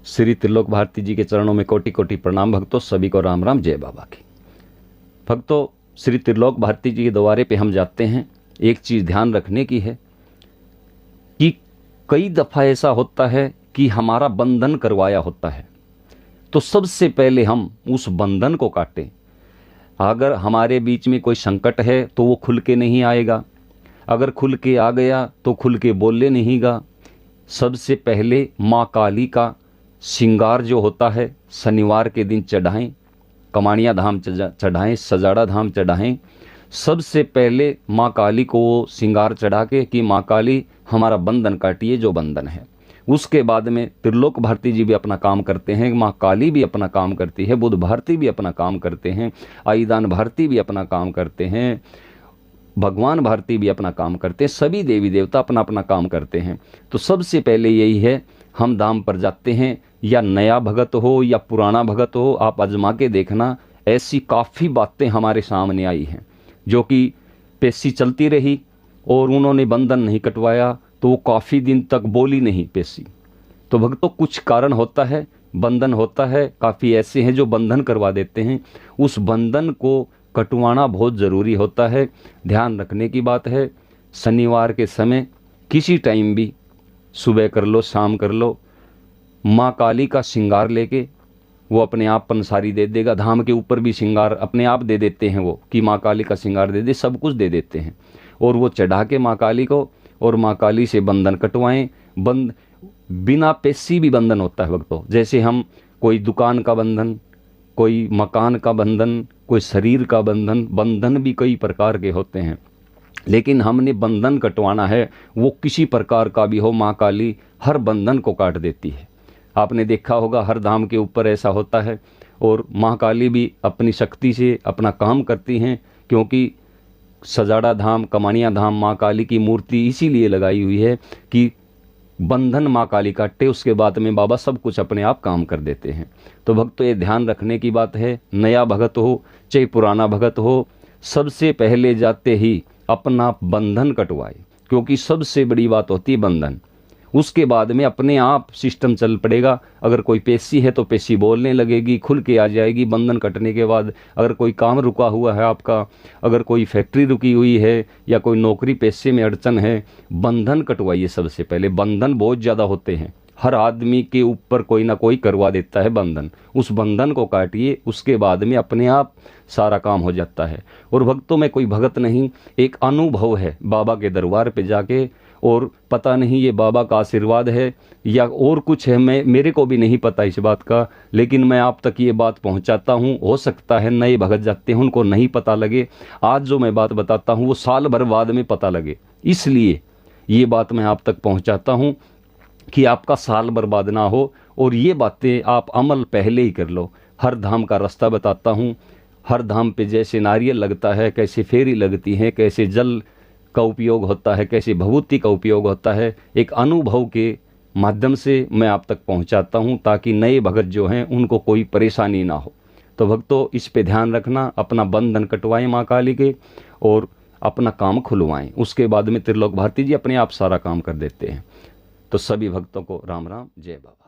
श्री त्रिलोक भारती जी के चरणों में कोटि कोटि प्रणाम भक्तों। सभी को राम राम, जय बाबा की। भक्तों, श्री त्रिलोक भारती जी के द्वारे पे हम जाते हैं। एक चीज़ ध्यान रखने की है कि कई दफ़ा ऐसा होता है कि हमारा बंधन करवाया होता है, तो सबसे पहले हम उस बंधन को काटें। अगर हमारे बीच में कोई संकट है तो वो खुल के नहीं आएगा, अगर खुल के आ गया तो खुल के बोले नहीं गा। सबसे पहले माँ काली का श्रृंगार जो होता है शनिवार के दिन चढ़ाएं, कमानिया धाम चढ़ाएं, सजाड़ा धाम चढ़ाएं। सबसे पहले माँ काली को वो श्रृंगार चढ़ा के कि माँ काली हमारा बंधन काटिए जो बंधन है। उसके बाद में त्रिलोक भारती जी भी अपना काम करते हैं, माँ काली भी अपना काम करती है, बुद्ध भारती भी अपना काम करते हैं, आईदान भारती भी अपना काम करते हैं, भगवान भारती भी अपना काम करते हैं, सभी देवी देवता अपना अपना काम करते हैं। तो सबसे पहले यही है, हम धाम पर जाते हैं, या नया भगत हो या पुराना भगत हो, आप आजमा के देखना। ऐसी काफ़ी बातें हमारे सामने आई हैं जो कि पेशी चलती रही और उन्होंने बंधन नहीं कटवाया, तो वो काफ़ी दिन तक बोली नहीं पेशी। तो भक्तों, कुछ कारण होता है, बंधन होता है। काफ़ी ऐसे हैं जो बंधन करवा देते हैं, उस बंधन को कटवाना बहुत ज़रूरी होता है। ध्यान रखने की बात है। शनिवार के समय किसी टाइम भी, सुबह कर लो, शाम कर लो, माँ काली का श्रृंगार लेके वो अपने आप पंसारी दे देगा। धाम के ऊपर भी श्रृंगार अपने आप दे देते हैं वो, कि माँ काली का श्रृंगार दे दे, सब कुछ दे देते हैं। और वो चढ़ा के माँ काली को, और माँ काली से बंधन कटवाएं। बिना पेशी भी बंधन होता है भक्तों। जैसे हम कोई दुकान का बंधन, कोई मकान का बंधन, कोई शरीर का बंधन, बंधन भी कई प्रकार के होते हैं। लेकिन हमने बंधन कटवाना है, वो किसी प्रकार का भी हो, माँ काली हर बंधन को काट देती है। आपने देखा होगा हर धाम के ऊपर ऐसा होता है। और माँ काली भी अपनी शक्ति से अपना काम करती हैं, क्योंकि सजाड़ा धाम, कमानिया धाम माँ काली की मूर्ति इसीलिए लगाई हुई है कि बंधन माँ काली काटे, उसके बाद में बाबा सब कुछ अपने आप काम कर देते हैं। तो भक्तों, ये ध्यान रखने की बात है। नया भगत हो चाहे पुराना भगत हो, सबसे पहले जाते ही अपना बंधन कटवाए, क्योंकि सबसे बड़ी बात होती है बंधन। उसके बाद में अपने आप सिस्टम चल पड़ेगा। अगर कोई पेशी है तो पेशी बोलने लगेगी, खुल के आ जाएगी। बंधन कटने के बाद अगर कोई काम रुका हुआ है आपका, अगर कोई फैक्ट्री रुकी हुई है या कोई नौकरी पेशे में अड़चन है, बंधन कटवाइए। सबसे पहले बंधन बहुत ज़्यादा होते हैं, हर आदमी के ऊपर कोई ना कोई करवा देता है बंधन। उस बंधन को काटिए, उसके बाद में अपने आप सारा काम हो जाता है। और भक्तों में कोई भगत नहीं, एक अनुभव है बाबा के दरबार पे जाके। और पता नहीं ये बाबा का आशीर्वाद है या और कुछ है, मेरे को भी नहीं पता इस बात का, लेकिन मैं आप तक ये बात पहुंचाता हूं। हो सकता है नए भगत जाते हैं उनको नहीं पता लगे, आज जो मैं बात बताता हूं वो साल भर बाद में पता लगे, इसलिए ये बात मैं आप तक पहुंचाता हूं कि आपका साल बर्बाद ना हो। और ये बातें आप अमल पहले ही कर लो। हर धाम का रास्ता बताता हूँ। हर धाम पे जैसे नारियल लगता है, कैसे फेरी लगती है, कैसे जल का उपयोग होता है, कैसे भभूति का उपयोग होता है, एक अनुभव के माध्यम से मैं आप तक पहुंचाता हूं, ताकि नए भगत जो हैं उनको कोई परेशानी ना हो। तो भक्तों, इस पे ध्यान रखना, अपना बंधन कटवाएं माँ काली के और अपना काम खुलवाएं। उसके बाद में त्रिलोक भारती जी अपने आप सारा काम कर देते हैं। तो सभी भक्तों को राम राम, जय बाबा।